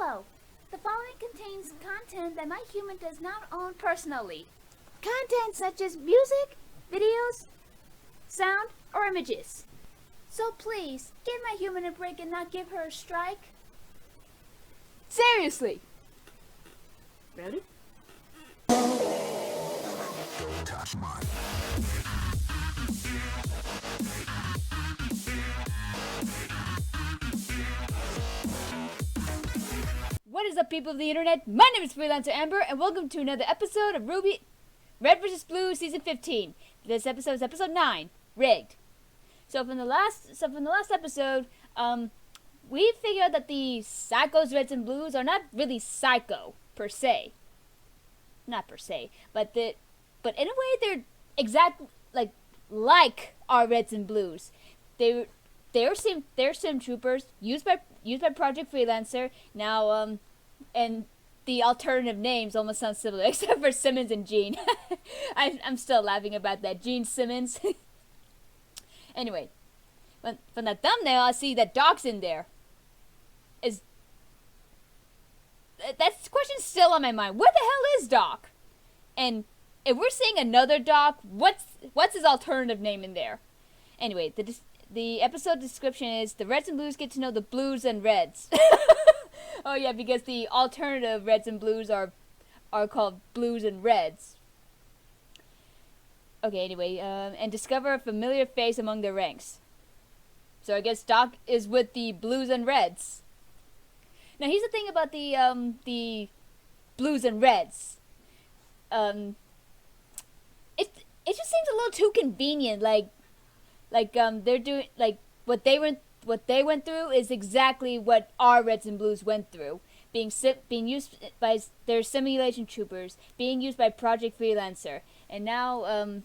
Hello. The following contains content that my human does not own personally. Content such as music, videos, sound, or images. So please, give my human a break and not give her a strike. Seriously! Ready? Don't touch mine. What is up, people of the internet? My name is Freelancer Amber, and welcome to another episode of Red vs. Blue Season 15. This episode is episode 9, Rigged. So from the last episode, we figured out that the psychos, reds, and blues are not really psycho per se. Not per se, but in a way they're exactly like our reds and blues. They're sim troopers used by Project Freelancer. Now, and the alternative names almost sound similar, except for Simmons and Gene. I'm still laughing about that, Gene Simmons. Anyway, from the thumbnail, I see that Doc's in there. That question's still on my mind. Where the hell is Doc? And if we're seeing another Doc, what's his alternative name in there? Anyway, the episode description is the Reds and Blues get to know the Blues and Reds. Oh yeah, because the alternative Reds and Blues are called Blues and Reds. Okay, anyway, and discover a familiar face among their ranks. So I guess Doc is with the Blues and Reds. Now here's the thing about the Blues and Reds. It just seems a little too convenient. They're doing what they went through is exactly what our Reds and Blues went through. Being used by their simulation troopers, being used by Project Freelancer, and now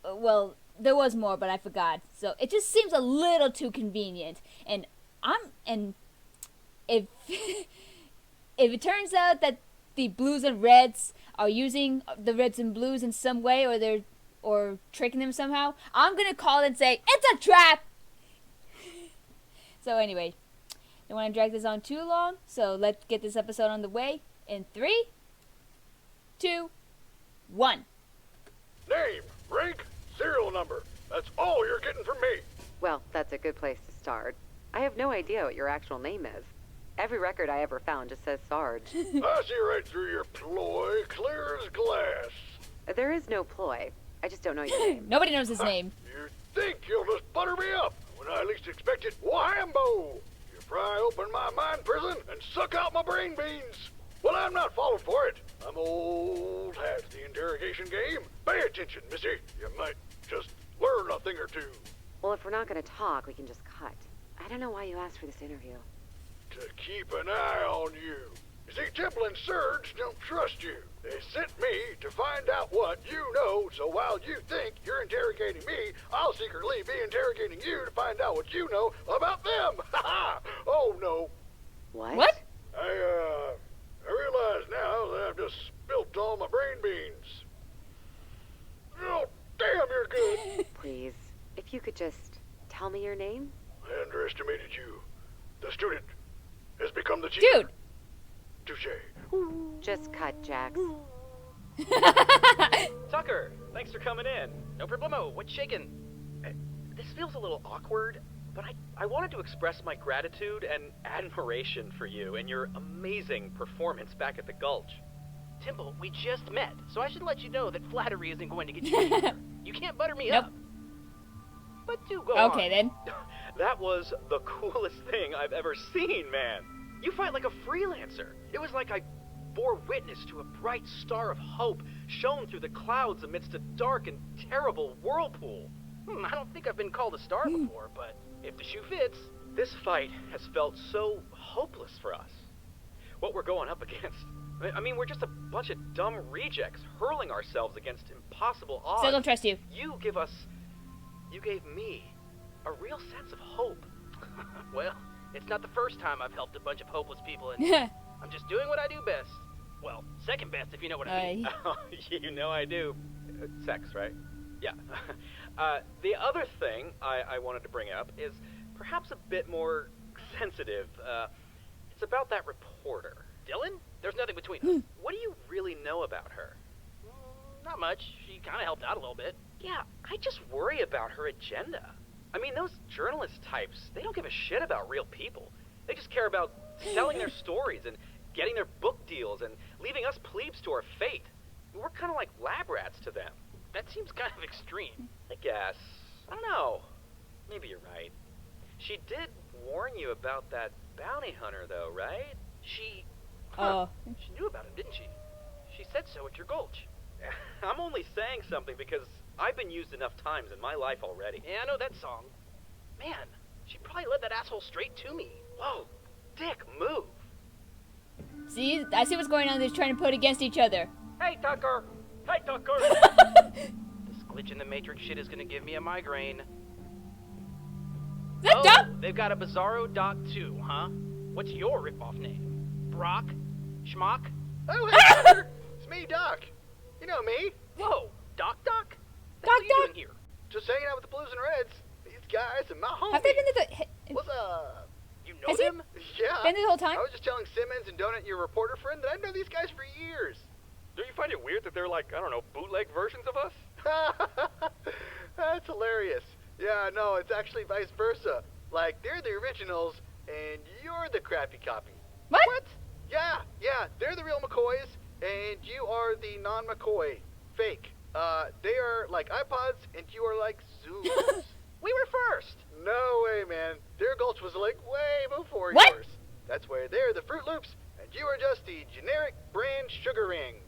well, there was more, but I forgot. So it just seems a little too convenient. And if if it turns out that the Blues and Reds are using the Reds and Blues in some way, or tricking them somehow, I'm gonna call and say it's a trap. So anyway, don't want to drag this on too long. So let's get this episode on the way in 3, 2, 1. Name, rank, serial number. That's all you're getting from me. Well, that's a good place to start. I have no idea what your actual name is. Every record I ever found just says Sarge. I see right through your ploy, clear as glass. There is no ploy. I just don't know your name. Nobody knows his name. You think you'll just butter me up when I least expect it? Whambo! You pry open my mind prison and suck out my brain beans. Well, I'm not falling for it. I'm old hat the interrogation game. Pay attention, missy. You might just learn a thing or two. Well, if we're not going to talk, we can just cut. I don't know why you asked for this interview. To keep an eye on you. You see, Temple and Sarge don't trust you. They sent me to find out what you know, so while you think you're interrogating me, I'll secretly be interrogating you to find out what you know about them. Ha ha! Oh, no. What? I realize now that I've just spilt all my brain beans. Oh, damn, you're good. Please, if you could just tell me your name? I underestimated you. The student has become the cheater. Dude. Touche. Just cut, Jax. Tucker, thanks for coming in. No problemo. What's shaking? This feels a little awkward, but I wanted to express my gratitude and admiration for you and your amazing performance back at the Gulch. Temple, we just met, so I should let you know that flattery isn't going to get you anywhere. You can't butter me up. But do go on. Okay then. That was the coolest thing I've ever seen, man. You fight like a freelancer. It was like I bore witness to a bright star of hope shone through the clouds amidst a dark and terrible whirlpool. I don't think I've been called a star before, but if the shoe fits, this fight has felt so hopeless for us. What we're going up against. I mean, we're just a bunch of dumb rejects hurling ourselves against impossible odds. Still don't trust you. You gave me a real sense of hope. Well, it's not the first time I've helped a bunch of hopeless people, and I'm just doing what I do best. Well, second best, if you know what I mean. You know I do. Sex, right? Yeah. The other thing I wanted to bring up is perhaps a bit more sensitive. It's about that reporter. Dylan? There's nothing between us. What do you really know about her? Not much. She kind of helped out a little bit. Yeah, I just worry about her agenda. I mean, those journalist types, they don't give a shit about real people. They just care about selling their stories and getting their book deals and leaving us plebes to our fate. We're kind of like lab rats to them. That seems kind of extreme. I guess. I don't know. Maybe you're right. She did warn you about that bounty hunter, though, right? She Oh. She knew about him, didn't she? She said so at your gulch. I'm only saying something because I've been used enough times in my life already. Yeah, I know that song. Man, she probably led that asshole straight to me. Whoa, Dick, move. See, I see what's going on. They're trying to put against each other. Hey, Tucker. Hey, Tucker. This glitch in the Matrix shit is gonna give me a migraine. Is that Oh, Doc? they've got a Bizarro Doc 2, huh? What's your ripoff name? Brock? Schmock? Oh, hey, Tucker. It's me, Doc. You know me. Whoa, Doc? What Doc the hell are you Doc? doing here? Just hanging out with the Blues and Reds. These guys are my homies. Have they been to the? What's up? You know Has he them? Yeah. been there the whole time? I was just telling Simmons and Donut, your reporter friend, that I know these guys for years. Don't you find it weird that they're like, I don't know, bootleg versions of us? That's hilarious. Yeah, no, it's actually vice versa. Like, they're the originals, and you're the crappy copy. What? Yeah, they're the real McCoys, and you are the non-McCoy. Fake. They are like iPods, and you are like Zooms. We were first. No way, man. Their gulch was like way before What? yours. That's why they're the Fruit Loops, and you are just the generic brand sugar rings.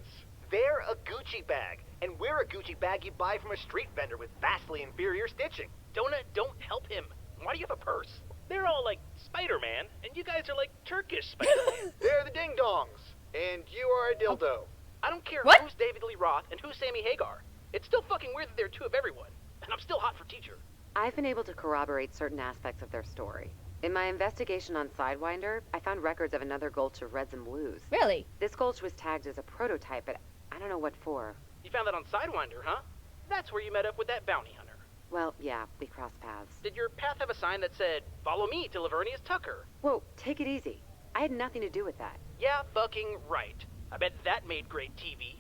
They're a Gucci bag, and we're a Gucci bag you buy from a street vendor with vastly inferior stitching. Donut, don't help him. Why do you have a purse? They're all like Spider-Man, and you guys are like Turkish Spider-Man. They're the Ding Dongs, and you are a dildo. I don't care What? who's David Lee Roth and who's Sammy Hagar. It's still fucking weird that they're two of everyone. And I'm still hot for teacher. I've been able to corroborate certain aspects of their story. In my investigation on Sidewinder, I found records of another gulch of Reds and Blues. Really? This gulch was tagged as a prototype, but I don't know what for. You found that on Sidewinder, huh? That's where you met up with that bounty hunter. Well, yeah, we crossed paths. Did your path have a sign that said, "Follow me to Lavernius Tucker"? Whoa, take it easy. I had nothing to do with that. Yeah, fucking right. I bet that made great TV.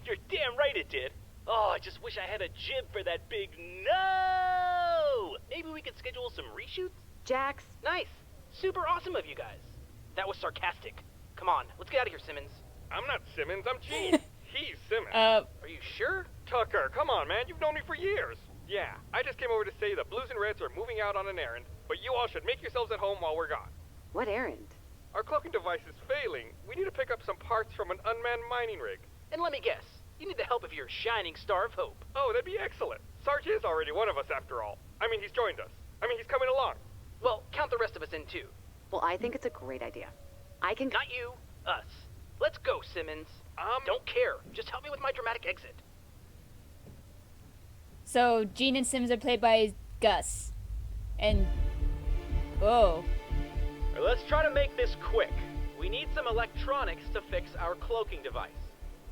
You're damn right it did. Oh, I just wish I had a jib for that big no! Maybe we could schedule some reshoots? Jax, Nice. Super awesome of you guys. That was sarcastic. Come on, let's get out of here, Simmons. I'm not Simmons, I'm Gene. He's Simmons. Are you sure? Tucker, come on, man, you've known me for years. Yeah, I just came over to say the Blues and Reds are moving out on an errand, but you all should make yourselves at home while we're gone. what errand? Our cloaking device is failing. We need to pick up some parts from an unmanned mining rig. And let me guess, you need the help of your shining star of hope. Oh, that'd be excellent. Sarge is already one of us after all. I mean, he's joined us. I mean, he's coming along. Well, count the rest of us in too. Well, I think it's a great idea. I can... Not you, us. Let's go, Simmons. Don't care. Just help me with my dramatic exit. So Gene and Sims are played by Gus, and oh, Let's try to make this quick. We need some electronics to fix our cloaking device.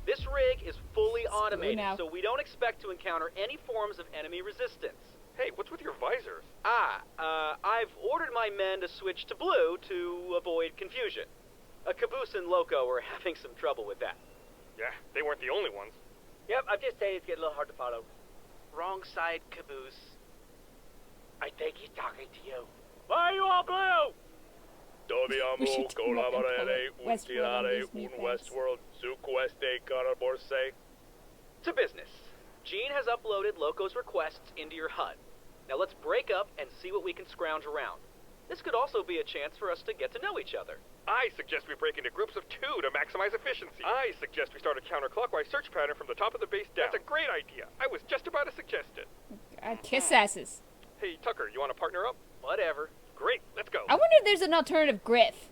This rig is fully automated, now. so we don't expect to encounter any forms of enemy resistance. Hey, what's with your visors? I've ordered my men to switch to blue to avoid confusion. Caboose and Loco are having some trouble with that. Yeah, they weren't the only ones. Yep, I've just saying it's getting a little hard to follow. Wrong side, Caboose. I think he's talking to you. Why are you all blue? We should team up and pull Westworld on Disney Plus. su queste caraborse. To business. Gene has uploaded Loco's requests into your HUD. Now let's break up and see what we can scrounge around. This could also be a chance for us to get to know each other. I suggest we break into groups of 2 to maximize efficiency. I suggest we start a counterclockwise search pattern from the top of the base down. That's a great idea. I was just about to suggest it. Kiss asses. Hey, Tucker, you want to partner up? Whatever. Great, let's go. I wonder if there's an alternative Griff.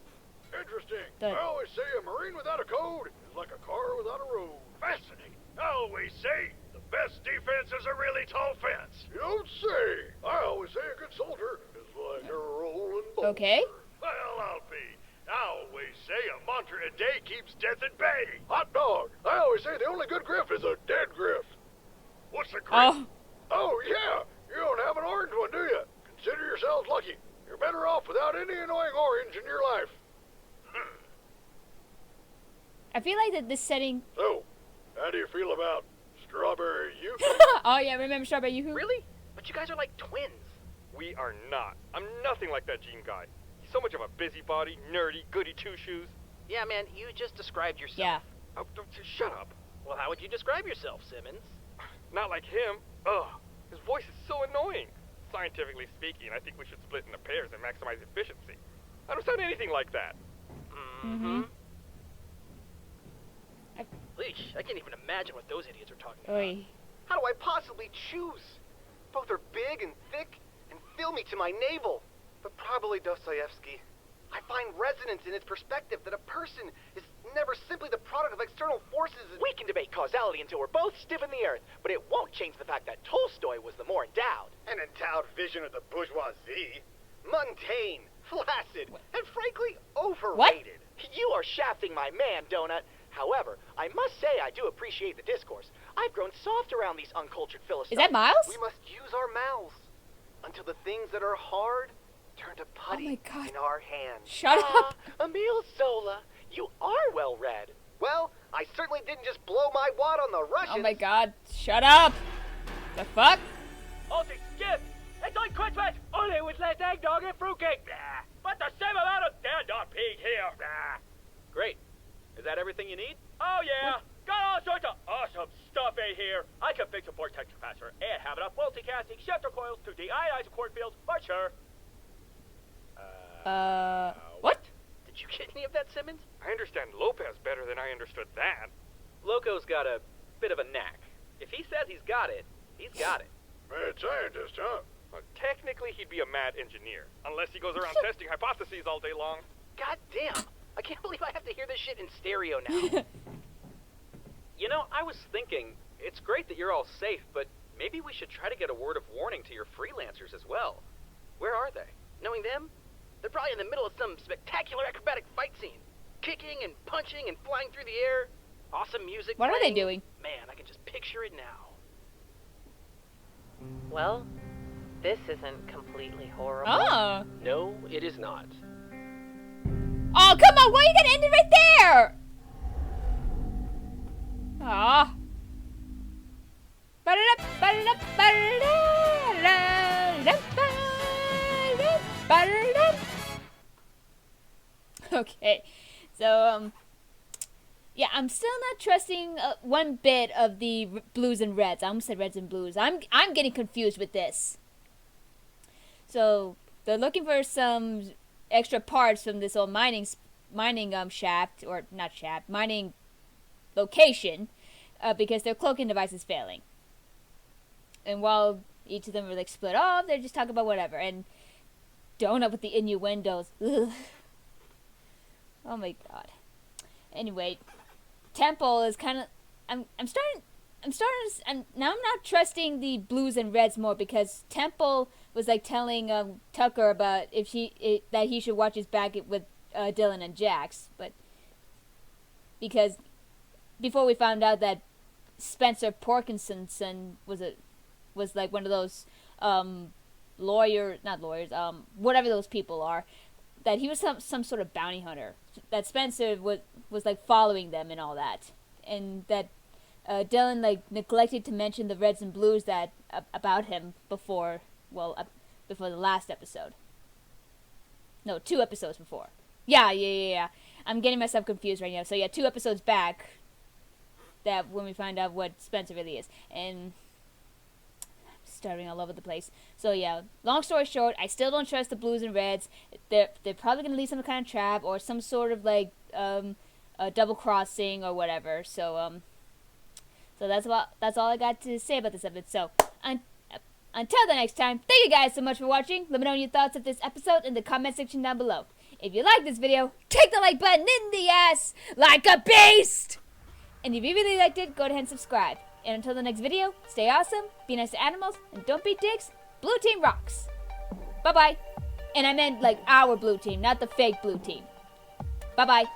Interesting. The- I always say a Marine without a code is like a car without a road. Fascinating. I always say the best defense is a really tall fence. You don't say. I always say a good soldier is like a rolling boulder. Okay. Well, I'll be. I always say a mantra a day keeps death at bay. Hot dog. I always say the only good grift is a dead grift. What's the grip? Oh, Oh, yeah. You don't have an orange one, do you? Consider yourselves lucky. You're better off without any annoying orange in your life. I feel like that this setting. So, how do you feel about Strawberry You? Oh yeah, remember Strawberry Yoo-hoo? Really? But you guys are like twins. We are not. I'm nothing like that Gene guy. He's so much of a busybody, nerdy, goody two-shoes. Yeah, man, you just described yourself. Yeah. Oh, shut up. Well, how would you describe yourself, Simmons? Not like him. Ugh. His voice is so annoying. Scientifically speaking, I think we should split into pairs and maximize efficiency. I don't sound anything like that. Mm-hmm. Leech, I can't even imagine what those idiots are talking about. Oy. How do I possibly choose? Both are big and thick and fill me to my navel. But probably Dostoevsky. I find resonance in his perspective that a person is never simply the product of external forces. We can debate causality until we're both stiff in the earth, but it won't change the fact that Tolstoy was the more endowed. An endowed vision of the bourgeoisie. Mundane, flaccid, and frankly overrated. You are shafting my man, Donut. However, I must say I do appreciate the discourse. I've grown soft around these uncultured Philistines. Is that Miles? We must use our mouths until the things that are hard turn to putty my God. in our hands. Shut up. Emile Zola, you are well read. Well, I certainly didn't just blow my wad on the Russians. Oh my God. Shut up. The fuck? Oh, skip! It's like Christmas, only with less eggnog and fruitcake. Blah. But the same amount of stand-up pig here. Blah. Great. Is that everything you need? Oh yeah. Got all sorts of awesome stuff in here. I can fix a vortex capacitor and have enough multicasting shifter coils to deionize a cornfield for sure. What? Did you get any of that, Simmons? I understand Lopez better than I understood that. Loco's got a bit of a knack. If he says he's got it, he's got it. Mad scientist, huh? Well, technically, he'd be a mad engineer, unless he goes around testing hypotheses all day long. God damn! I can't believe I have to hear this shit in stereo now. You know, I was thinking, it's great that you're all safe, but maybe we should try to get a word of warning to your freelancers as well. Where are they? Knowing them? They're probably in the middle of some spectacular acrobatic fight scene. Kicking and punching and flying through the air. Awesome music What are they playing. doing? Man, I can just picture it now. Well, this isn't completely horrible. Oh. No, it is not. Oh, come on. Why are you gonna end it right there? Ah. Okay, so yeah, I'm still not trusting one bit of the blues and reds. I almost said reds and blues. I'm getting confused with this. So they're looking for some extra parts from this old mining shaft, or not shaft, mining location, because their cloaking device is failing. And while each of them are like split off, they're just talking about whatever. And Donut with the innuendos. Ugh. Oh my God. Anyway, Temple is kind of. I'm now I'm not trusting the blues and reds more, because Temple was like telling Tucker about that he should watch his back with Dylan and Jax, but because before we found out that Spencer Porkinson was like one of those whatever those people are, that he was some sort of bounty hunter, that Spencer was like following them and all that, and that Dylan like neglected to mention the reds and blues that about him before the last episode. No, 2 episodes before. Yeah. I'm getting myself confused right now. So yeah, 2 episodes back, that when we find out what Spencer really is, and stuttering all over the place. So yeah, long story short, I still don't trust the blues and reds. They're probably gonna leave some kind of trap or some sort of like a double crossing or whatever. So so that's all I got to say about this episode. So until the next time, thank you guys so much for watching. Let me know your thoughts of this episode in the comment section down below. If you like this video, kick the like button in the ass like a beast. And if you really liked it, go ahead and subscribe. And until the next video, stay awesome, be nice to animals, and don't be dicks. Blue team rocks. Bye-bye. And I meant like our blue team, not the fake blue team. Bye-bye.